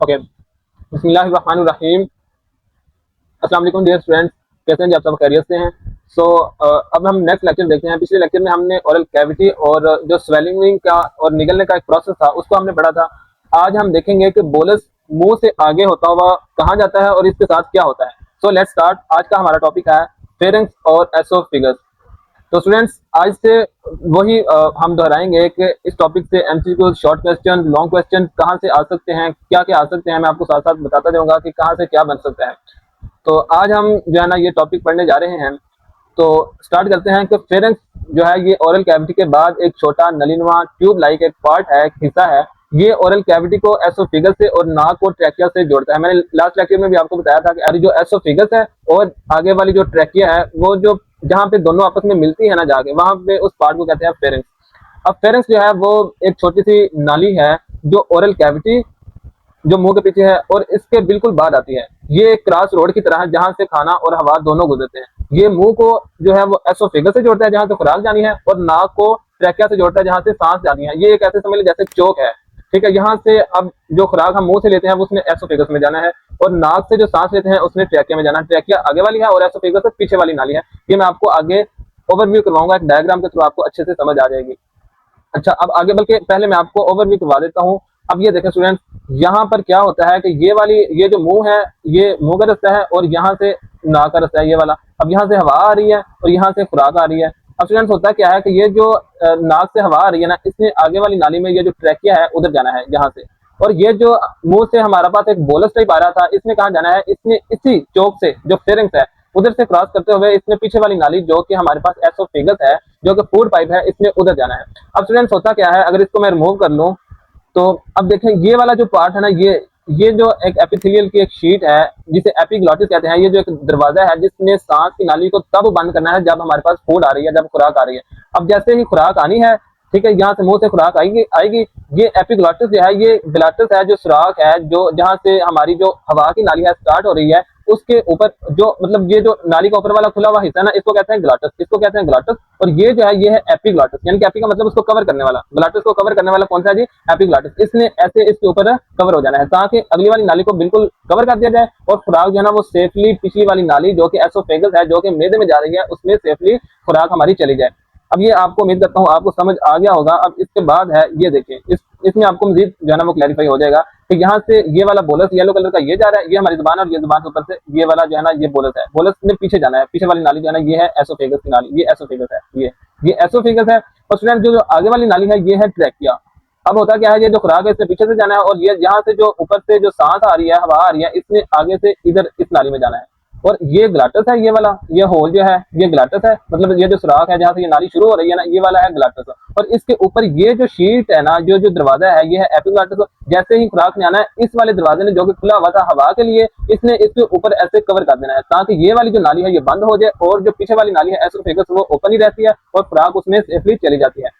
Okay, बिस्मिल्लाहिर्रहमानिर्रहीम। अस्सलाम वालेकुम डियर स्टूडेंट्स, कैसे हैं जी आप सब? खैरियत से हैं? सो अब हम नेक्स्ट लेक्चर देखते हैं। पिछले लेक्चर में हमने ओरल कैविटी और जो स्वेलिंग का और निगलने का एक प्रोसेस था उसको हमने पढ़ा था। आज हम देखेंगे कि बोलस मुंह से आगे होता हुआ कहाँ जाता है और इसके साथ क्या होता है। So let's start. आज का हमारा टॉपिक है फेरिंक्स और एसोफेगस। तो स्टूडेंट्स आज से वही हम दोहराएंगे कि इस टॉपिक से MCQ, short question, long question कहाँ से आ सकते हैं, क्या क्या आ सकते हैं, मैं आपको साथ साथ बताता जाऊंगा कि कहाँ से क्या बन सकता है। तो आज हम जो है ना ये टॉपिक पढ़ने जा रहे हैं। तो स्टार्ट करते हैं कि फेरेंक्स जो है ये ओरल कैविटी के बाद एक छोटा नलिनवा ट्यूब लाइक एक पार्ट है, एक हिस्सा है। ये ओरल कैविटी को एसोफेगस से और नाक को ट्रैकिया से जोड़ता है। मैंने लास्ट लेक्चर में भी आपको बताया था कि अरे जो एसोफेगस है और आगे वाली जो ट्रैकिया है वो जो जहाँ पे दोनों आपस में मिलती है ना जाके वहां पे उस पार्ट को कहते हैं फेरेंक्स। अब फेरेंक्स जो है वो एक छोटी सी नाली है जो ओरल कैविटी जो मुंह के पीछे है और इसके बिल्कुल बाद आती है। ये एक क्रॉस रोड की तरह है जहां से खाना और हवा दोनों गुजरते हैं। ये मुंह को जो है वो एसोफेगस से जोड़ता है जहां से खुराक जानी है और नाक को ट्रैकिया से जोड़ता है जहां से सांस जानी है। ये एक ऐसे समझ लो जैसे चौक है, ठीक है। यहाँ से अब जो खुराक हम मुंह से लेते हैं वो उसने एसोफेगस में जाना है और नाक से जो सांस लेते हैं उसने ट्रैकिया में जाना है। ट्रैकिया आगे वाली है और एसोफेगस पीछे वाली नाली है। ये मैं आपको आगे ओवरव्यू करवाऊंगा, एक डायग्राम के थ्रू आपको अच्छे से समझ आ जाएगी। अच्छा, अब आगे बल्कि पहले मैं आपको ओवरव्यू करवा देता हूँ। अब ये देखें स्टूडेंट, यहाँ पर क्या होता है कि ये जो मुंह है ये मुंह का रास्ता है और यहाँ से नाक का रास्ता है ये वाला। अब यहाँ से हवा आ रही है और यहाँ से खुराक आ रही है। अब स्टूडेंट्स होता क्या है कि ये जो नाक से हवा आ रही है ना, इसने आगे वाली नाली में ये जो ट्रैकिया है उधर जाना है यहाँ से। और ये जो मुंह से हमारा पास एक बोलस टाइप आ रहा था, इसने कहाँ जाना है? इसने इसी चौक से जो फेरिंक्स है उधर से क्रॉस करते हुए इसने पीछे वाली नाली जो कि हमारे पास एसोफेगस है, जो कि फूड पाइप है, इसने उधर जाना है। अब स्टूडेंट्स होता क्या है, अगर इसको मैं रिमूव कर लूं तो अब देखें ये वाला जो पार्ट है ना, ये जो एक एपिथेलियल की एक शीट है जिसे एपिग्लॉटिस कहते हैं। ये जो एक दरवाजा है जिसने सांस की नाली को तब बंद करना है जब हमारे पास फूड आ रही है, जब खुराक आ रही है। अब जैसे ही खुराक आनी है, ठीक है, यहाँ से मुंह से खुराक आएगी आएगी ये एपिग्लॉटिस जो है, ये ग्लाटस है जो सुराख है, जो जहाँ से हमारी जो हवा की नाली है स्टार्ट हो रही है, उसके ऊपर जो मतलब ये जो नाली का ऊपर वाला खुला हुआ हिस्सा है ना, इसको कहते हैं ग्लाटस, इसको कहते हैं ग्लाटस। और ये जो है ये है एपिग्लॉटिस, यानी कि एपी का मतलब उसको कवर करने वाला, ग्लाटस को कवर करने वाला कौन सा है जी? एपिग्लॉटिस। इसने ऐसे इसके ऊपर कवर हो जाना है ताकि अगली वाली नाली को बिल्कुल कवर कर दिया जाए और खुराक जो है ना वो सेफली पिछली वाली नाली जो कि एसोफेगस है, जो कि मेदे में जा रही है, उसमें सेफली खुराक हमारी चली जाए। अब ये आपको उम्मीद करता हूँ आपको समझ आ गया होगा। अब इसके बाद है ये देखिए, इसमें आपको मजीद जो है ना वो क्लैरिफाई हो जाएगा कि यहाँ से ये वाला बोलस येलो कलर का ये जा रहा है, ये हमारी जुबान और ये जुबान के ऊपर से ये वाला जो है ना ये बोलस है। बोलस ने पीछे जाना है, पीछे वाली नाली जो है ना ये है एसोफेगस की नाली, ये एसोफेगस है, ये एसोफेगस है। और स्टूडेंट जो आगे वाली नाली है ये है ट्रैकिया। अब होता क्या है, ये जो खुराक है इससे पीछे से जाना है और ये यहाँ से जो ऊपर से जो सांस आ रही है, हवा आ रही है, इसने आगे से इधर इस नाली में जाना है। और ये ग्लाटस है, ये वाला ये होल जो है ये ग्लाटस है, मतलब ये जो सुराख है जहाँ से ये नाली शुरू हो रही है ना, ये वाला है ग्लाटस। और इसके ऊपर ये जो शीट है ना, जो जो दरवाजा है ये है एपिग्लाटस। जैसे ही खुराक ने आना है, इस वाले दरवाजे ने जो कि खुला हुआ था हवा के लिए, इसने इसके ऊपर ऐसे कवर कर देना है ताकि ये वाली जो नाली है ये बंद हो जाए और जो पीछे वाली नाली है एसोफेगस वो ओपन ही रहती है और खुराक उसमें सेफली चली जाती है।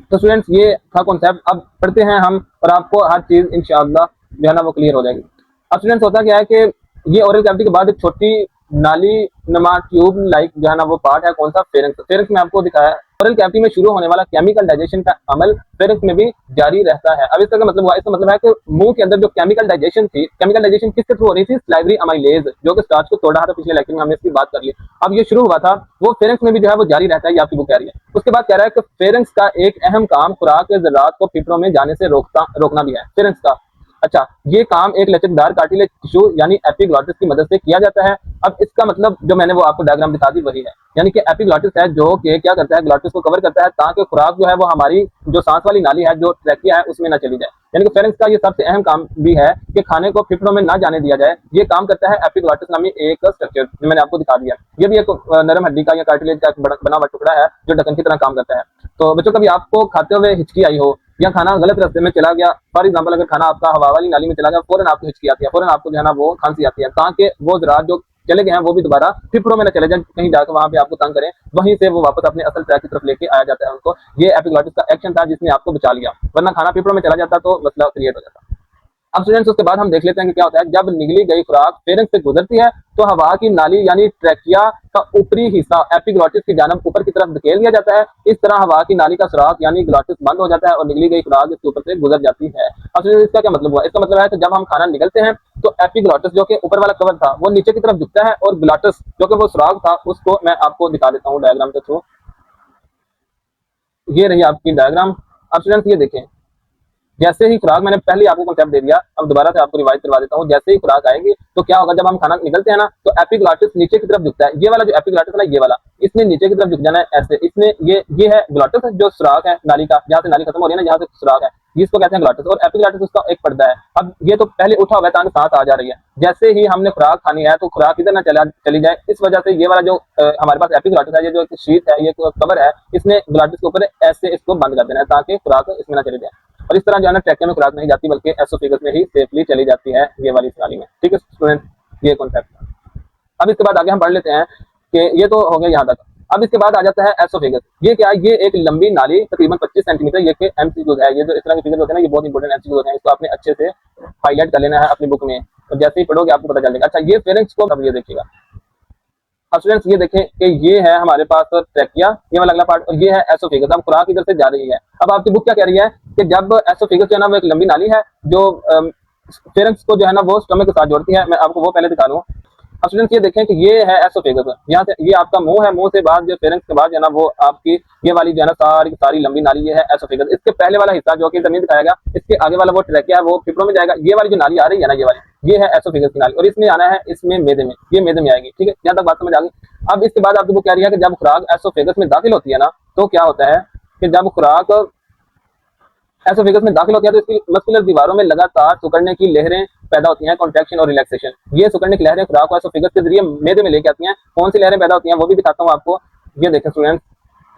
तो स्टूडेंट्स ये था कॉन्सेप्ट। अब पढ़ते हैं हम और आपको हर चीज इंशाअल्लाह जो है ना वो क्लियर हो जाएगी। अब स्टूडेंट्स होता क्या है कि ये ओरल कैविटी के बाद एक छोटी नाली नमा ट्यूब लाइक जो है ना वो पार्ट है, कौन सा? फेरिंक्स। फेरिंक्स में आपको दिखाया ओरल कैविटी में शुरू होने वाला केमिकल डाइजेशन का अमल फेरिंक्स में भी जारी रहता है। अब इसका मतलब हुआ, इसका मतलब है कि मुंह के अंदर जो केमिकल डाइजेशन थी, केमिकल डाइजेशन किसके थ्रू हो रही थी? सलाइवरी अमाइलेज, जो कि स्टार्च को तोड़ रहा था। पिछले लेक्चर में हमने इसकी बात कर ली। अब ये शुरू हुआ था, वो फेरिंक्स में भी जो है वो जारी रहता है, ये आपकी बुक कह रही है। उसके बाद कह रहा है कि फेरिंक्स का एक अहम काम खुराक के जरात को फेफड़ों में जाने से रोकना भी है, फेरिंक्स का। अच्छा, ये काम एक लचकदार कार्टिलेज टिश्यू यानी एपिग्लॉटिस की मदद से किया जाता है। अब इसका मतलब जो मैंने वो आपको डायग्राम दिखा दी वही है, यानी कि एपिग्लॉटिस है जो कि क्या करता है, ग्लॉटिस को कवर करता है ताकि खुराक जो है वो हमारी जो सांस वाली नाली है, जो ट्रैकिया है, उसमें ना चली जाए। यानी कि फेरिंक्स का ये सबसे अहम काम भी है कि खाने को फेफड़ों में ना जाने दिया जाए। ये काम करता है एपिग्लॉटिस नामी एक स्ट्रक्चर जो मैंने आपको दिखा दिया। ये भी एक नरम हड्डी का या कार्टिलेज का बना हुआ टुकड़ा है जो ढक्कन की तरह काम करता है। तो बच्चों, कभी आपको खाते हुए हिचकी आई हो या खाना गलत रास्ते में चला गया, फॉर एग्जाम्पल अगर खाना आपका हवा वाली नाली में चला गया, फौरन आपको हिचकी आती है, फौरन आपको जो है ना वो खांसी आती है, ताकि वो जरात जो चले गए हैं वो भी दोबारा फेफड़ों में न चले जाए, कहीं जाकर वहां पे आपको तंग करें, वहीं से वो वापस अपने असल ट्रैक की तरफ लेके आया जाता है उनको। ये एपिग्लॉटिस का एक्शन था जिसने आपको बचा लिया, वरना खाना फेफड़ों में चला जाता तो मसला क्रिएट हो जाता। अब स्टूडेंट्स उसके बाद हम देख लेते हैं कि क्या होता है जब निगली गई खुराक फेरेंक्स से गुजरती है तो हवा की नाली यानी ट्रैकिया का ऊपरी हिस्सा एपिग्लॉटिस की जानब ऊपर की तरफ धकेल दिया जाता है। इस तरह हवा की नाली का सुराख यानी ग्लॉटिस बंद हो जाता है और निगली गई खुराक इसके ऊपर से गुजर जाती है। अब स्टूडेंट्स इसका क्या मतलब हुआ? इसका मतलब है कि जब हम खाना निगलते हैं तो एपिग्लॉटिस जो कि ऊपर वाला कवर था वो नीचे की तरफ झुकता है और ग्लॉटिस जो कि वो सुराख था उसको मैं आपको दिखा देता हूँ डायग्राम के थ्रू। ये रही आपकी डायग्राम। अब स्टूडेंट्स ये देखें, जैसे ही खुराक, मैंने पहले आपको कॉन्सेप्ट दे दिया, अब दोबारा से आपको रिवाइज करवा देता हूँ। जैसे ही खुराक आएगी तो क्या होगा, जब हम खाना निकलते हैं ना तो एपिग्लॉटिस नीचे की तरफ झुकता है। ये वाला जो एपिग्लॉटिस है ना, ये वाला, इसने नीचे की तरफ झुक जाना है ऐसे। इसने ये है ग्लॉटिस जो सुराख है नाली का, जहाँ से नाली खत्म हो रही है ना, जहाँ से सुराख है, इसको कहते हैं ग्लॉटिस। और एपिग्लॉटिस उसका एक पर्दा है। अब ये तो पहले उठा हुआ है ताकि सांस आ जा रही है। जैसे ही हमने खुराक खानी है तो खुराक इधर ना चली जाए, इस वजह से ये वाला जो हमारे पास एपिग्लॉटिस है, ये जो शीट है, ये कवर है, इसने ग्लॉटिस के ऊपर ऐसे इसको बंद कर देना है ताकि खुराक इसमें ना चली जाए। और इस तरह जो है ना ट्रैकिया में खुराक नहीं जाती बल्कि एसोफेगस में ही सेफली चली जाती है ये वाली नाली में। ठीक है स्टूडेंट, ये कॉन्सेप्ट। अब इसके बाद आगे हम पढ़ लेते हैं कि ये तो हो गया यहाँ तक। अब इसके बाद आ जाता है एसोफेगस। ये क्या है? ये एक लंबी नाली तकरीबन 25 सेंटीमीटर, ये के एमसीक्यूज है। ये जो इस तरह के फिगर होते हैं ना, ये बहुत इंपॉर्टेंट एमसीक्यूज होते हैं। इसको आपने अच्छे से हाईलाइट कर लेना है अपनी बुक में, तो जैसे ही पढ़ोगे आपको पता चल जाएगा। अच्छा, ये फेरेंक्स को अब ये देखिएगा। अब स्टूडेंट्स ये देखें कि ये है हमारे पास ट्रैकिया, ये वाला अगला पार्ट, और ये है एसोफेगस। अब खुराक इधर से जा रही है। अब आपकी बुक क्या कह रही है कि जब एसोफेगस जो है ना वो एक लंबी नाली है जो फेरेंक्स को जो है ना वो स्टमक के साथ जोड़ती है। मैं आपको वो पहले दिखा दूं। अब स्टूडेंट्स ये देखें कि ये है एसोफेगस, यहाँ से ये आपका मुंह है, मुंह से बाद जो फेरेंक्स के बाद जो है ना वो आपकी ये वाली जो है ना सारी सारी लंबी नाली ये है एसोफेगस। इसके पहले वाला हिस्सा जो कि जमीन दिखाया गया, इसके आगे वाला वो ट्रैकिया है, वो फेफड़ों में जाएगा। ये वाली जो नाली आ रही है ना, ये वाली, ये है एसोफेगस की नाली, और इसमें आना है इसमें मैदे में, ये मैदे में आएगी। ठीक है, यहाँ तक बात समझ आ गई। अब इसके बाद आपकी बुक कह रही है कि जब खुराक एसोफेगस में दाखिल होती है ना तो क्या होता है कि जब खुराक एसोफेगस में दाखिल होती है तो इसकी मस्कुलर दीवारों में लगातार सिकुड़ने की लहरें पैदा होती हैं, कॉन्ट्रैक्शन और रिलैक्सेशन। ये सिकुड़ने की लहरें खुराक को एसोफेगस के जरिए मैदे में लेके आती हैं। कौन सी लहरें पैदा होती हैं वो भी दिखाता हूँ आपको। ये देखें स्टूडेंट,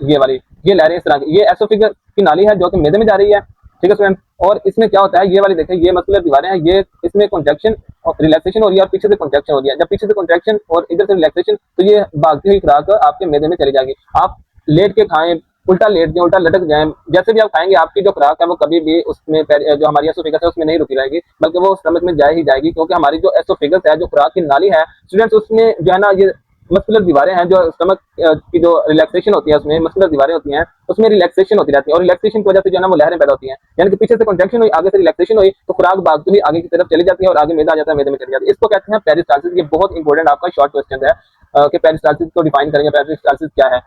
ये वाली, ये लहरें इस तरह की, ये एसोफेगस की नाली है जो कि मैदे में जा रही है। ठीक है स्टूडेंट, और इसमें क्या होता है, ये वाली देखें, ये मस्कुलर दीवारें हैं, ये इसमें कॉन्ट्रैक्शन और रिलैक्सेशन हो रही है और पीछे से कॉन्ट्रैक्शन हो रही है। जब पीछे से कॉन्ट्रैक्शन और इधर से रिलैक्सेशन, तो ये भागती हुई खुराक आपके मैदे में चली जाएगी। आप लेट के खाएं, उल्टा लेट जाए, उल्टा लटक जाए, जैसे भी आप खाएंगे आपकी जो खुराक है वो कभी भी उसमें जो हमारी एसोफेगस है उसमें नहीं रुकी रहेगी, बल्कि वो स्टमक में जाए ही जाएगी। क्योंकि हमारी जो एसोफेगस है, जो खुराक की नाली है स्टूडेंट्स, उसमें जो है ना ये मस्कुलर दीवारें हैं, जो स्टमक की जो रिलैक्सेशन होती है उसमें मस्कुलर दीवारें होती हैं, उसमें रिलैक्सेशन होती रहती है। और रिलैक्सेशन की वजह से जो है ना वो लहरें पैदा होती हैं, यानी कि पीछे से कॉन्ट्रैक्शन हुई, आगे से रिलैक्सेशन हुई, तो खुराक भागती हुई आगे की तरफ चली जाती है और आगे मैदा आ जाता है, मैदे में चली जाती है। इसको कहते हैं पेरिस्टाल्सिस। ये बहुत इंपॉर्टेंट आपका शॉर्ट क्वेश्चन है कि पेरिस्टाल्सिस को डिफाइन करेंगे, पेरिस्टाल्सिस क्या है।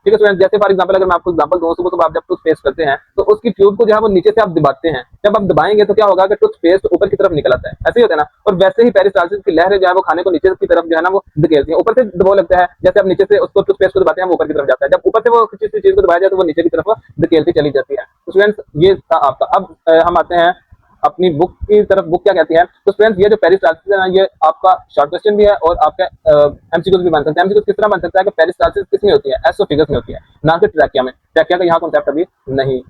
ठीक है स्टूडेंट, जैसे फॉर एग्जांपल अगर मैं आपको एग्जांपल दूं, सुबह आप जब टूथपेस्ट करते हैं तो उसकी ट्यूब को जो है वो नीचे से आप दबाते हैं। जब आप दबाएंगे तो क्या होगा कि टूथपेस्ट ऊपर की तरफ निकल आता है, ऐसे ही होता है ना। और वैसे ही पेरिस्टाल्सिस की लहरें जो है वो खाने को नीचे की तरफ जो है ना वो धकेलती है। ऊपर से दबाव लगता है, जैसे आप नीचे से उसको टूथपेस्ट को दबाते हैं वो ऊपर की तरफ जाता है, जब ऊपर से वो किसी चीज को दबाया जाए तो वो नीचे की तरफ धकेलती चली जाती है। तो स्टूडेंट्स ये था आपका। अब हम आते हैं अपनी बुक की तरफ। बुक क्या कहती है? तो स्टूडेंट्स ये जो पेरिस्टाल्सिस है ना, ये आपका शॉर्ट क्वेश्चन भी है और आपका एमसीक्यूज भी बन सकता है। एमसीक्यूज किस तरह बन सकता है कि पेरिस्टाल्सिस किसमें होती है? एसोफेगस में होती है, ना कि ट्रैकिया में। ट्रैकिया का यहाँ कॉन्सेप्ट अभी नहीं।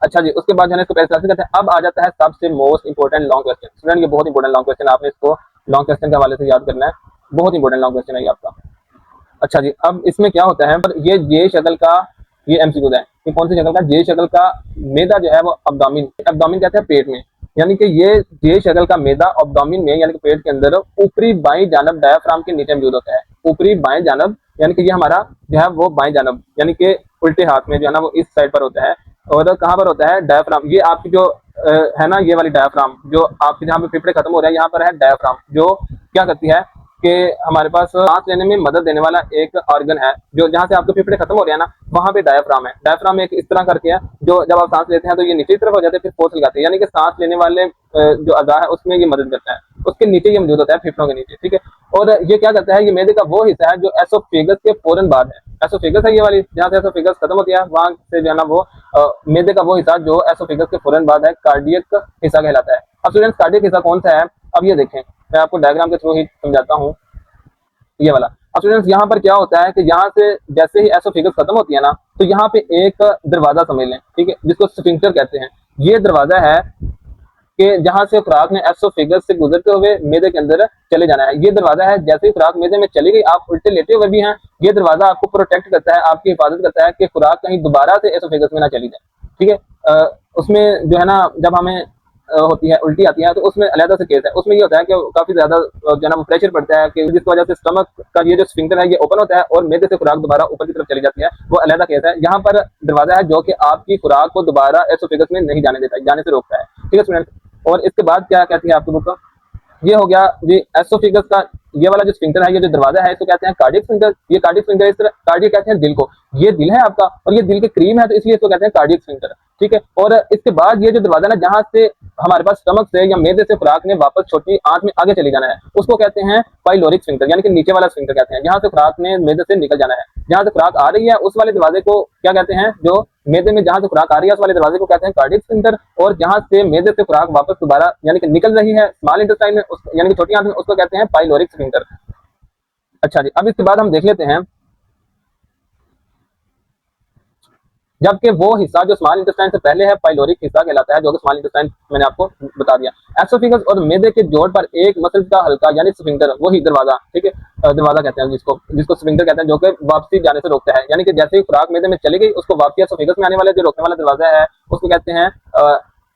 अच्छा जी, उसके बाद जो है इसको पेरिस्टाल्सिस कहते हैं। अब आ जाता है सबसे most important long question. Student ये बहुत इंपॉर्टेंट लॉन्ग क्वेश्चन, आपने इसको लॉन्ग क्वेश्चन के हवाले से याद करना है। बहुत इंपॉर्टेंट लॉन्ग क्वेश्चन है ये आपका। अच्छा जी, अब इसमें क्या होता है, पर ये जे शक्ल का ये एमसीक्यूज है। ये कौन सी शक्ल का? जे शक्ल का मैदा जो है वो अब्डोमिन, अब्डोमिन कहते हैं पेट में, यानी कि ये जे शक्ल का मैदा अब्डोमिन में यानी कि पेट के अंदर ऊपरी बाईं जानब डायाफ्राम के नीचे मौजूद होता है। ऊपरी बाएं जानब यानी कि ये हमारा जो है वो बाएं जानब यानी कि उल्टे हाथ में जो है ना वो इस साइड पर होता है। और कहाँ पर होता है? डायाफ्राम। ये आपकी जो है ना ये वाली डायाफ्राम जो आपके जहाँ पे फेफड़े खत्म हो रहे हैं यहाँ पर है डायाफ्राम, जो क्या करती है कि हमारे पास सांस लेने में मदद देने वाला एक ऑर्गन है, जो जहाँ से आपके फेफड़े खत्म हो रहे हैं ना वहाँ पे डायाफ्राम है। डायाफ्राम एक इस तरह करके है जो जब आप सांस लेते हैं तो ये नीचे की तरफ हो जाते हैं, फिर फोर्स लगाते हैं, यानी कि सांस लेने वाले जो अज़ा है उसमें ये मदद करता है। उसके नीचे ये मौजूद होता है, फेफड़ों के नीचे। ठीक है, और ये क्या करता है, ये मैदे का वो हिस्सा है जो एसोफेगस के फौरन बाद है। एसोफेगस है ये वाली, जहाँ से एसोफेगस खत्म होती है वहां से जो है ना वो मैदे का वो हिस्सा जो एसोफेगस के फौरन बाद है, कार्डियक हिस्सा कहलाता है। अब स्टूडेंट्स कार्डियक हिस्सा कौन सा है? अब ये देखें, मैं आपको डायग्राम के थ्रू ही समझाता हूँ ये वाला। अब स्टूडेंट्स यहाँ पर क्या होता है कि यहाँ से जैसे ही एसोफेगस खत्म होती है ना तो यहाँ पे एक दरवाजा समझ लें, ठीक है, जिसको स्फिंक्टर कहते हैं। ये दरवाजा है कि जहां से खुराक ने एसोफेगस से गुजरते हुए मैदे के अंदर चले जाना है। ये दरवाजा है, जैसे ही खुराक मैदे में चली गई, आप उल्टे लेटे हुए भी हैं, ये दरवाजा आपको प्रोटेक्ट करता है, आपकी हिफाजत करता है कि खुराक कहीं दोबारा से एसोफेगस में ना चली जाए। ठीक है, उसमें जो है ना जब हमें होती है, उल्टी आती है, तो उसमें अलग से केस है। उसमें ये होता है कि काफी ज्यादा जो है ना वो प्रेशर पड़ता है कि जिसकी वजह से स्टमक का ये जो स्फिंक्टर है ये ओपन होता है और मैदे से खुराक दोबारा ऊपर की तरफ चली जाती है, वो अलग केस है। यहाँ पर दरवाजा है जो कि आपकी खुराक को दोबारा एसोफेगस में नहीं जाने देता, जाने से रोकता है। ठीक है स्टूडेंट, और इसके बाद क्या कहती है आपकी बुक, ये हो गया जी एसोफेगस का ये वाला जो स्फिंक्टर है, ये जो दरवाजा है इसको कहते हैं कार्डियक स्फिंक्टर। ये कार्डियक स्फिंक्टर इस तरह, कार्डियक कहते हैं दिल को, ये दिल है आपका और ये दिल के करीब है तो इसलिए इसको कहते हैं कार्डियक स्फिंक्टर। ठीक है, और इसके बाद ये जो दरवाजा ना जहां से हमारे पास स्टमक से या मैदे से खुराक ने वापस छोटी आंत में आगे चली जाना है, उसको कहते हैं पाइलोरिक स्फिंक्टर, यानी कि नीचे वाला स्फिंक्टर कहते हैं। जहां से खुराक ने मैदे से निकल जाना है, जहां से खुराक आ रही है उस वाले दरवाजे को क्या कहते हैं, जो मैदे में जहां से खुराक आ रही है उस वाले दरवाजे को कहते हैं कार्डियक स्फिंक्टर, और जहां से मैदे से खुराक वापस दोबारा यानी कि निकल रही है स्मॉल इंटेस्टाइन में यानी कि छोटी आंत में, उसको कहते हैं पाइलोरिक स्फिंक्टर। अच्छा जी, अब इसके बाद हम देख लेते हैं जबकि वो हिस्सा जो स्मॉल इंटेस्टाइन से पहले है पाइलोरिक हिस्सा कहलाता है, जो कि स्मॉल इंटेस्टाइन मैंने आपको बता दिया। एसोफेगस और मैदे के जोड़ पर एक मसल का हल्का यानी स्फिंक्टर, वही दरवाजा, ठीक है, दरवाजा कहते हैं जिसको जिसको स्फिंक्टर कहते हैं, जो कि वापसी जाने से रोकता है। यानी कि जैसे ही खुराक मैदे में चली गई उसको वापसी एसोफेगस में आने वाले जो रोकने वाला दरवाजा है उसको कहते हैं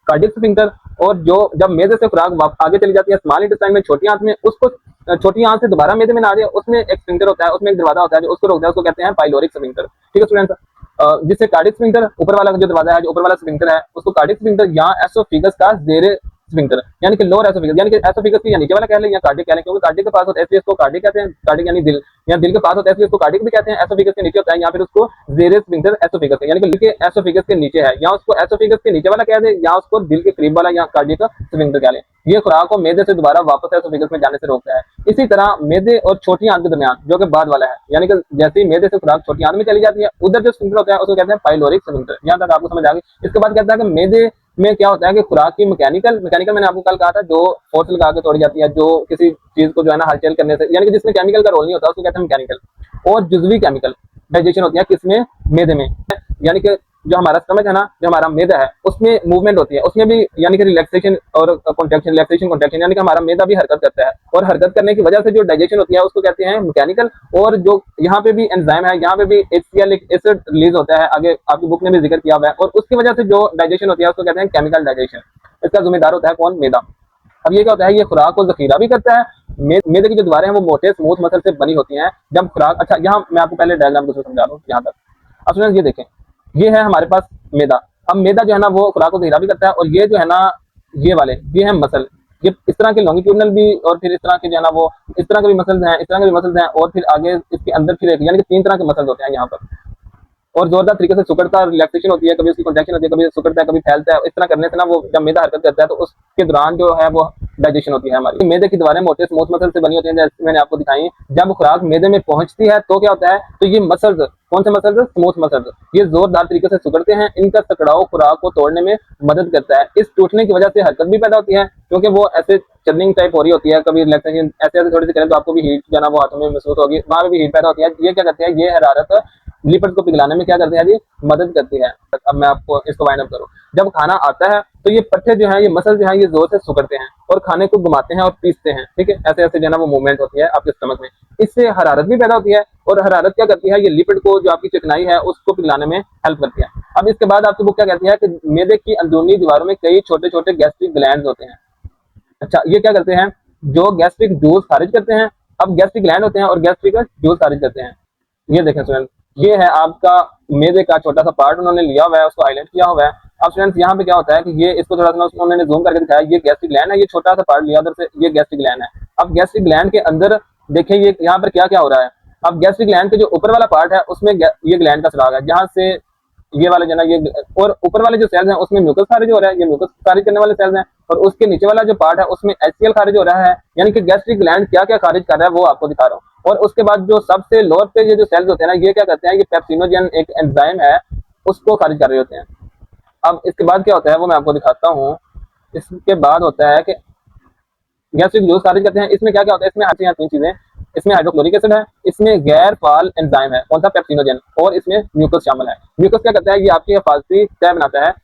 कार्डियक स्फिंक्टर। और जो जब मैदे से खुराक आगे चली जाती है स्मॉल इंटेस्टाइन में छोटी आंत में, उसको छोटी आंत से दोबारा मैदे में ना आ रही है, उसमें एक स्फिंक्टर होता है, उसमें एक दरवाजा होता है जो उसको रोकता है, उसको कहते हैं पाइलोरिक स्फिंक्टर। ठीक है स्टूडेंट्स, जिससे कार्डियक स्फिंक्टर ऊपर वाला जो दरवाजा है, जो ऊपर वाला स्फिंक्टर है उसको कार्डियक स्फिंक्टर या एसोफेगस का जेरे स्फिंक्टर यानी कि लोअर एसोफेगस, यानी कि एसोफेगस की या नीचे वाला कह लें या कार्डियक कह लें, क्योंकि कार्डियक के पास होता है इसलिए इसको कार्डियक कहते हैं, कार्डियक यानी दिल, या दिल के पास होता है इसलिए इसको कार्डियक भी कहते हैं। एसोफेगस के नीचे होता है या फिर उसको जेरे स्फिंक्टर एसोफेगस यानी कि दिल के एसोफेगस के नीचे है, या उसको एसोफेगस के नीचे वाला कह दे या उसको दिल के करीब वाला या कार्डियक स्फिंक्टर कह लें। ये खुराक को मैदे से दोबारा वापस एसोफेगस में जाने से रोकता है। इसी तरह मैदे और छोटी आंत के दरमियान जो कि बाद वाला है, यानी कि जैसे ही मैदे से खुराक छोटी आंत में चली जाती है उधर जो स्फिंक्टर होता है उसको कहते हैं पाइलोरिक स्फिंक्टर। यहाँ तक आपको समझ आ गई। इसके बाद कहता है कि मैदे में क्या होता है कि खुराक की मैकेनिकल मैंने आपको कल कहा था, जो फोर्स लगा के तोड़ी जाती है, जो किसी चीज को जो है ना हलचल करने से, यानी कि जिसमें केमिकल का रोल नहीं होता उसको कहते हैं मैकेनिकल। और जुजवी केमिकल डाइजेशन होती है किसमें, मैदे में, यानी कि जो हमारा स्टमक है ना, जो हमारा मैदा है उसमें मूवमेंट होती है, उसमें भी यानी कि रिलैक्सेशन और कॉन्ट्रैक्शन, रिलैक्सेशन कॉन्ट्रैक्शन, यानी कि हमारा मैदा भी हरकत करता है और हरकत करने की वजह से जो डाइजेशन होती है उसको कहते हैं मैकेनिकल। और जो यहाँ पे भी एंजाइम है, यहाँ पे भी HCl एसिड रिलीज होता है, आगे आपकी बुक में भी जिक्र किया हुआ है, और उसकी वजह से जो डाइजेशन होती है उसको कहते हैं केमिकल डाइजेशन। इसका जिम्मेदार होता है कौन, मैदा। अब ये क्या होता है, ये खुराक को जखीरा भी करता है। मैदे की जो दीवारें हैं वो मोटे स्मूथ मसल से बनी होती हैं जब खुराक, अच्छा यहाँ मैं आपको पहले डायग्राम को समझा दूं यहाँ तक। अब स्टूडेंट्स ये देखें, ये है हमारे पास मैदा। अब मैदा जो है ना वो खुराक को जखीरा भी करता है, और ये जो है ना ये वाले ये है मसल, ये इस तरह के लॉन्गिट्यूडनल भी और फिर इस तरह के जो है ना वो इस तरह के भी मसल्स हैं, इस तरह के भी मसल्स हैं, और फिर आगे इसके अंदर फिर एक यानी कि 3 तरह के मसल्स होते हैं यहाँ पर। और जोरदार तरीके से सुकड़ता है, रिलैक्सेशन होती है, कभी उसकी कॉन्ट्रैक्शन होती है, कभी सुकड़ता है, कभी फैलता है। इस तरह करने से ना वो जब मैदा हरकत करता है तो उसके दौरान जो है वो डाइजेशन होती है हमारी। मैदे की दीवारें मोटे स्मूथ मसल से बनी होती हैं, जैसे मैंने आपको दिखाई। जब खुराक मैदे में पहुंचती है तो क्या होता है, तो ये मसल्स, कौन से मसल्स, स्मूथ मसल्स, ये जोरदार तरीके से सिकुड़ते हैं। इनका सकड़ाव खुराक को तोड़ने में मदद करता है। इस टूटने की वजह से हरकत भी पैदा होती है, क्योंकि वो ऐसे चर्निंग टाइप हो रही होती है, कभी रिलैक्सेशन ऐसे ऐसे थोड़ी सी करें तो आपको भी हीट जो है ना वो हाथों में महसूस होगी, वहां पे भी हीट पैदा होती है। ये क्या करते हैं, ये हरारत लिपिड को पिघलाने में क्या करते हैं जी, मदद करती है। अब मैं आपको इसको वाइंड अप करूं, जब खाना आता है तो ये पट्टे जो है, ये मसल जो है, ये जोर से सिकुड़ते हैं और खाने को घुमाते हैं और पीसते हैं। ठीक है, ऐसे ऐसे जो है ना वो मूवमेंट होती है आपके स्टमक में। इससे हरारत भी पैदा होती है, और हरारत क्या करती है, ये लिपिड को जो आपकी चिकनाई है उसको पिघलाने में हेल्प करती है। अब इसके बाद आपकी बुक क्या कहती है कि मैदे की अंदरूनी दीवारों में कई छोटे छोटे गैस्ट्रिक ग्लैंड होते हैं। अच्छा, ये क्या करते हैं, जो गैस्ट्रिक जूस खारिज करते हैं। अब गैस्ट्रिक ग्लैंड होते हैं और गैस्ट्रिक जूस खारिज करते हैं। ये देखें स्टूडेंट, ये है आपका मैदे का छोटा सा पार्ट उन्होंने लिया हुआ है, उसको हाईलाइट किया हुआ है। अब स्टूडेंट्स यहाँ पे क्या होता है कि ये इसको थोड़ा सा उन्होंने जूम करके दिखाया, ये गैस्ट्रिक ग्लैंड है, ये छोटा सा पार्ट लिया उधर से, ये गैस्ट्रिक ग्लैंड है। अब गैस्ट्रिक ग्लैंड के अंदर देखें ये यहाँ पर क्या क्या हो रहा है। अब गैस्ट्रिक ग्लैंड के जो ऊपर वाला पार्ट है उसमें ये ग्लैंड का सुराग है, जहाँ से ये वाले जो ना ये, और ऊपर वाले जो सेल्स हैं उसमें म्यूकस खारिज हो रहा है, ये म्यूकस खारिज करने वाले सेल्स हैं, और उसके नीचे वाला जो पार्ट है उसमें HCl खारिज हो रहा है। यानी कि गैस्ट्रिक ग्लैंड क्या क्या खारिज कर रहा है वो आपको दिखा रहा हूँ। और उसके बाद जो सबसे लोअर पे ये जो सेल्स होते हैं ना, ये क्या करते हैं, ये पेप्सिनोजेन एक एंजाइम है उसको खारिज कर रहे होते हैं। अब इसके बाद क्या होता है वो मैं आपको दिखाता हूँ। इसके बाद होता है कि गैस्ट्रिक जूस खारिज करते हैं। इसमें क्या क्या होता है, इसमें आती हैं 3 चीजें। इसमें हाइड्रोक्लोरिक एसिड है, इसमें गैर फाल एंजाइम है, कौन सा, पेप्सिनोजेन, और इसमें म्यूकस शामिल है। म्यूकस क्या करता है, ये आपकी हिफाजती तय बनाता है,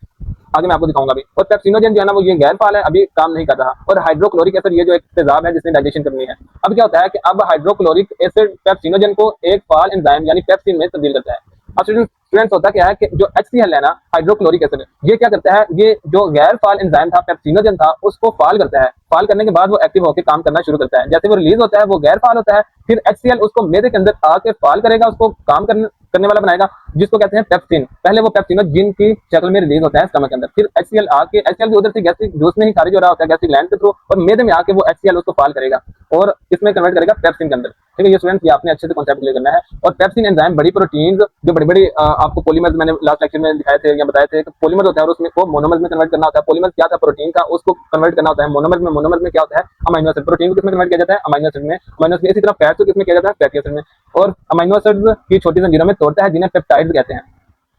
आगे मैं आपको दिखाऊंगा अभी। और पेप्सिनोजेन जो है ना वो ये गैर फाल है, अभी काम नहीं कर रहा। और हाइड्रोक्लोरिक एसिड ये जो एक तेजाब है जिसने डाइजेशन करनी है। अब क्या होता है कि अब हाइड्रोक्लोरिक एसिड पेप्सिनोजेन को एक फाल एंजाइम यानी पेप्सिन में तब्दील करता है। अब स्टूडेंट्स होता क्या है कि जो HCl है ना, हाइड्रोक्लोरिक एसिड, ये क्या करता है, ये जो गैर फाल एंजाइम था पेप्सिनोजन था उसको फाल करता है। फाल करने के बाद वो एक्टिव होकर काम करना शुरू करता है। जैसे वो रिलीज होता है वो गैर फाल होता है, फिर HCl उसको मैदे के अंदर आके फाल करेगा, उसको काम करने वाला बनाएगा, जिसको कहते हैं पेप्सिन। पहले वो पेप्सिनोजिन की शक्ल में रिलीज होता है स्टमक के अंदर, फिर HCl आके HCl भी उधर से गैस्ट्रिक जूस में ही खारिज हो रहा होता है गैस्ट्रिक ग्लैंड के थ्रू, और मैदे में आके वो HCl उसको फाल करेगा और इसमें कन्वर्ट करेगा पेप्सिन के अंदर। ठीक है, ये स्टूडेंट्स ये आपने अच्छे से कॉन्सेप्ट क्लियर करना है। और पेप्सिन एंजाइम बड़ी प्रोटीन्स जो बड़ी बड़ी आपको पॉलीमर्स मैंने लास्ट लेक्चर में दिखाए थे या बताए थे कि पॉलीमर होता है और उसमें को मोनोमर्स में कन्वर्ट करना होता है। पॉलीमर क्या था, प्रोटीन का, उसको कन्वर्ट करना होता है मोनोमर्स में। मोनोमर्स में क्या होता है, अमीनो एसिड। प्रोटीन को किसमें कन्वर्ट किया जाता है, अमीनो एसिड में। अमीनो एसिड इसी तरह फैट को किसमें किया जाता है, फैटी एसिड में। और अमीनो एसिड की छोटी जंजीरों में तोड़ता है जिन्हें पेप्टाइड्स कहते हैं।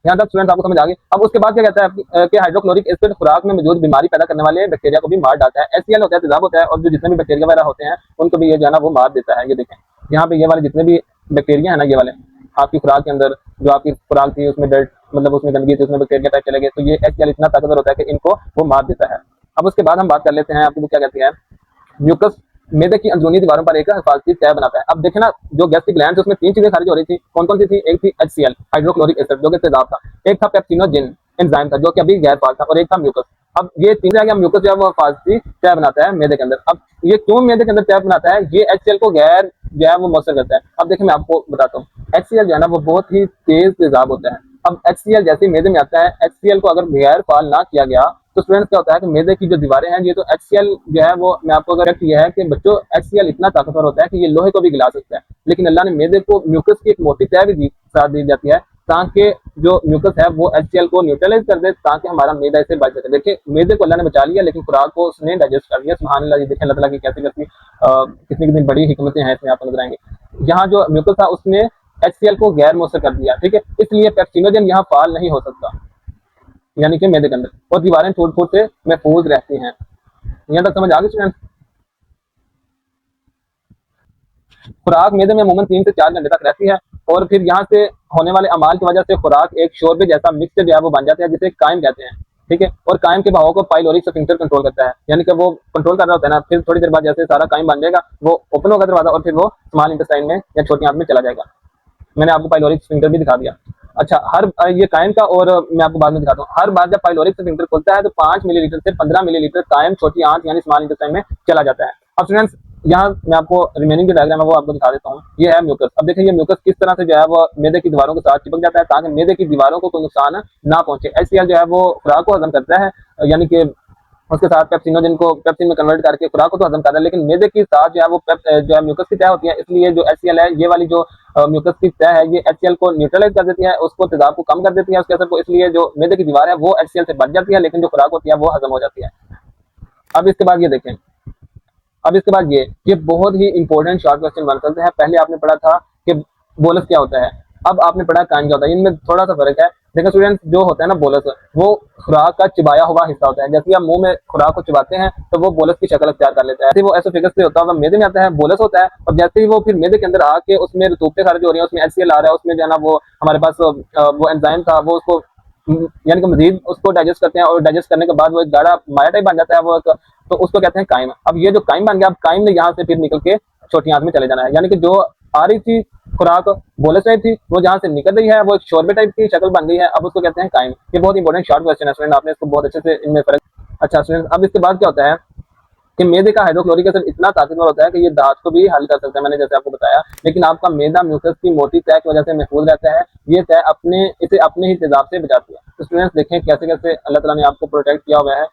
यहाँ तक स्टूडेंट्स आपको समझ आ गई। अब उसके बाद क्या कहता है कि हाइड्रोक्लोरिक एसिड खुराक में मौजूद बीमारी पैदा करने वाले बैक्टीरिया को भी मार डालता है। HCl होता है तेजाब होता है, और जो जितने भी बैक्टीरिया वगैरह होते हैं उनको भी ये जो है ना वो मार देता है। ये देखें यहाँ पे ये वाले जितने भी बैक्टीरिया है ना, ये वाले आपकी खुराक के अंदर जो आपकी खुराक थी उसमें डर्ट मतलब उसमें गंदगी थी, उसमें बैक्टीरिया टाइप चले गए, तो ये HCl इतना ताकतवर होता है कि इनको वो मार देता है। अब उसके बाद हम बात कर लेते हैं आपकी क्या कहती है, म्यूकस मैदे की अंदरूनी दीवारों पर एक हिफाजती तय बनाता है। अब देखें ना, जो गैस्ट्रिक ग्लैंड उसमें तीन चीजें खारिज हो रही थी, कौन कौन सी थी, एक थी HCl हाइड्रोक्लोरिक एसिड जो कि तेजाब था, एक था पेप्सिनोजिन एंजाइम था जो कि अभी गैर फाल था, और एक था म्यूकस। अब ये तीन क्या म्यूकस जो है वो हिफाजती तय बनाता है मैदे के अंदर। अब ये क्यों मैदे के अंदर तय बनाता है, ये HCl को गैर जो है वो मौसर करता है। अब देखिए मैं आपको बताता हूँ, HCl जो है ना वो बहुत ही तेज तेजाब होता है। अब HCl जैसे मैदे में आता है, HCl को अगर गैर फाल ना किया गया तो स्टूडेंट्स क्या होता है कि मैदे की जो दीवारें हैं, ये तो HCl जो है वो, मैं आपको अगर ये है कि बच्चों HCl इतना ताकतवर होता है कि ये लोहे को भी गिला सकता है, लेकिन अल्लाह ने मैदे को म्यूकस की एक मोटी तय भी साथ दी जाती है ताकि जो म्यूकस है वो HCl को न्यूट्रलाइज कर दे, ताकि हमारा मैदा इससे बच सके। देखिए मैदे को अल्लाह ने बचा लिया, लेकिन खुराक को उसने डाइजेस्ट कर लिया। सुभान अल्लाह, ये देखें अल्लाह ताला की कैसी कैसी कितनी कितनी बड़ी हिकमतें हैं इसमें आपको नजर आएंगी। यहाँ जो म्यूकस था उसने HCl को गैर मौसर कर दिया, ठीक है, इसलिए पेप्सिनोजन यहाँ फाल नहीं हो सकता, यानी कि मैदे के अंदर, और दीवारें फूट फूट से महफूज रहती हैं। यहाँ तक समझ आ गई स्टूडेंट। खुराक मैदे में अमूमन 3 से 4 घंटे तक रहती है, और फिर यहाँ से होने वाले अमाल की वजह से खुराक एक शोरबे जैसा मिक्सचर जो है वो बन जाता है, जिसे कायम कहते हैं। ठीक है, और कायम के बहाव को पाइलोरिक स्फिंक्टर कंट्रोल करता है, यानी कि वो कंट्रोल कर रहा होता है ना। फिर थोड़ी देर बाद जैसे सारा कायम बन जाएगा, वो ओपन होगा दरवाजा, और फिर वो स्मॉल इंटेस्टाइन में या छोटी आंत में चला जाएगा। मैंने आपको पाइलोरिक स्फिंक्टर भी दिखा दिया। अच्छा, हर ये कायम का, और मैं आपको बाद में दिखाता हूँ, हर बार जब पाइलोरिक स्फिंक्टर खुलता है तो 5 मिलीलीटर से 15 मिलीलीटर कायम छोटी आंत यानी स्मॉल इंटेस्टाइन में चला जाता है। अब स्टूडेंट्स यहाँ मैं आपको रिमेनिंग जो डायग्राम है वो आपको दिखा देता हूँ। ये है म्यूकस। अब देखिए ये म्यूकस किस तरह से जो है वो मैदे की दीवारों के साथ चिपक जाता है ताकि मैदे की दीवारों को कोई नुकसान ना पहुंचे। HCl जो है वो खुराक को हजम करता है, यानी कि उसके साथ पेप्सिनोजन को पेप्सिन में कन्वर्ट करके खुराक को तो हजम कर रहा है, लेकिन मैदे के साथ जो है वो जो है म्यूकस की तय होती है, इसलिए जो HCl है ये वाली जो म्यूकस की तय है ये HCl को न्यूट्रलाइज कर देती है, उसको तेजाब को कम कर देती है उसके असर को, इसलिए जो मैदे की दीवार है वो HCl से बच जाती है, लेकिन जो खुराक होती है वो हजम हो जाती है। अब इसके बाद ये देखें, अब इसके बाद ये बहुत ही इंपॉर्टेंट शॉर्ट क्वेश्चन बन सकते हैं। पहले आपने पढ़ा था कि बोलस क्या होता है, अब आपने पढ़ा कान क्या होता है, इनमें थोड़ा सा फर्क है। देखो स्टूडेंट्स, जो होता है ना बोलस, वो खुराक का चिबाया हुआ हिस्सा होता है। जैसे आप मुंह में खुराक को चिबाते हैं तो वो बोलस की शक्ल अख्तियार कर लेता है। वो एसोफेगस से होता है, मैदे में आता है, बोलस होता है, और जैसे ही वो फिर मैदे के अंदर आके उसमें रतूबतें खारिज हो रही है, उसमें HCl आ रहा है, उसमें जो है ना वो हमारे पास वो एंजाइम था वो उसको यानी कि मजीद उसको डाइजेस्ट करते हैं, और डाइजेस्ट करने के बाद वो एक गाढ़ा माया टाइप बन जाता है वो तो उसको कहते हैं काइम। अब ये जो काइम बन गया, अब काइम ने यहाँ से फिर निकल के छोटी आंत में चले जाना है, यानी कि जो आ रही थी खुराक बोलस टाइप थी वो जहाँ से निकल रही है वो एक शोरबे टाइप की शक्ल बन गई है, अब उसको कहते हैं काइम। ये बहुत इंपॉर्टेंट शॉर्ट क्वेश्चन है स्टूडेंट, आपने इसको बहुत अच्छे से इनमें फर्क। अच्छा स्टूडेंट, अब इसके बाद क्या होता है कि मैदे का हाइड्रोक्लोरिक एसिड इतना ताकतवर होता है कि ये दांत को भी हल कर सकता है, मैंने जैसे आपको बताया, लेकिन आपका मैदा म्यूकस की मोटी तय की वजह से महफूज रहता है। ये तय इसे अपने ही तेजाब से बचाती है। तो स्टूडेंट्स देखें कैसे कैसे अल्लाह ताला ने आपको प्रोटेक्ट किया हुआ है।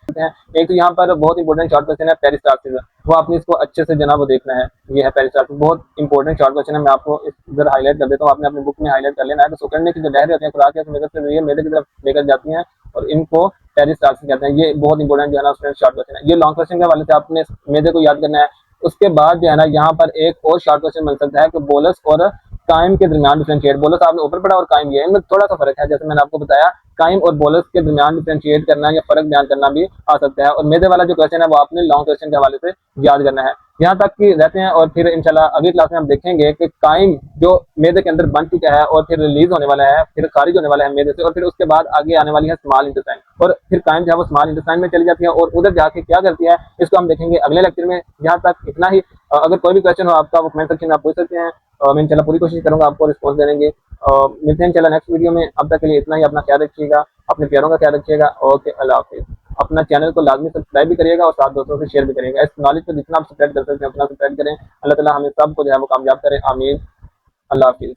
एक तो यहाँ पर बहुत इंपॉर्टेंट शॉर्ट क्वेश्चन है पेरिस्टाल्सिस, वो आपने इसको अच्छे से जना वो देखना है। ये है पेरिस्टाल्सिस, बहुत इंपॉर्टेंट शॉर्ट क्वेश्चन है, मैं आपको इधर हाईलाइट कर देता हूँ, आपने अपनी बुक में हाईलाइट कर लेना है। तो सुकड़ने की जो लहरें होती है खुराक के मैदे की तरफ लेकर जाती हैं, और इनको पेरिस्टाल्सिस कहते हैं। ये बहुत इंपॉर्टेंट जो है ना स्टूडेंट शॉर्ट क्वेश्चन है। ये लॉन्ग क्वेश्चन के हवाले से आपने मैदे को याद करना है। उसके बाद जो है ना यहाँ पर एक और शॉर्ट क्वेश्चन बन सकता है कि बोलस और काइम के दरमियान डिफरेंशिएट। बोलस आपने ऊपर पढ़ा और काइम ये, इनमें थोड़ा सा फर्क है। जैसे मैंने आपको बताया काइम और बोलस के दरमियान डिफरेंशिएट करना या फर्क बयान करना भी आ सकता है। और मैदे वाला जो क्वेश्चन है वो आपने लॉन्ग क्वेश्चन के हवाले से याद करना है। यहाँ तक कि रहते हैं। और फिर इंशाल्लाह अगली क्लास में हम देखेंगे कि काइम जो मैदे के अंदर बन चुका है और फिर रिलीज होने वाला है, फिर खारिज होने वाला है मैदे से, और फिर उसके बाद आगे आने वाली है स्मॉल इंटेस्टाइन, और फिर काइम जो है वो स्मॉल इंटेस्टाइन में चली जाती है और उधर जाके क्या करती है इसको हम देखेंगे अगले लेक्चर में। यहाँ तक इतना ही। अगर कोई भी क्वेश्चन हो आपका वो कमेंट सेक्शन में आप पूछ सकते हैं, मैं इंशाल्लाह पूरी कोशिश करूंगा आपको रिस्पॉन्स देने की। मिलते हैं इंशाल्लाह नेक्स्ट वीडियो में। अब तक के लिए इतना ही। अपना ख्याल रखिएगा, अपने प्यारों का ख्याल रखिएगा। ओके, अल्लाह हाफिज़। अपना चैनल को लाजमी सब्सक्राइब भी करिएगा और साथ दोस्तों से शेयर भी करिएगा। इस नॉलेज को जितना आप स्प्रेड कर सकते हैं उतना स्प्रेड करें। अल्लाह ताला हमें सबको जो है वो कामयाब करें। आमीन। अल्लाह हाफिज़।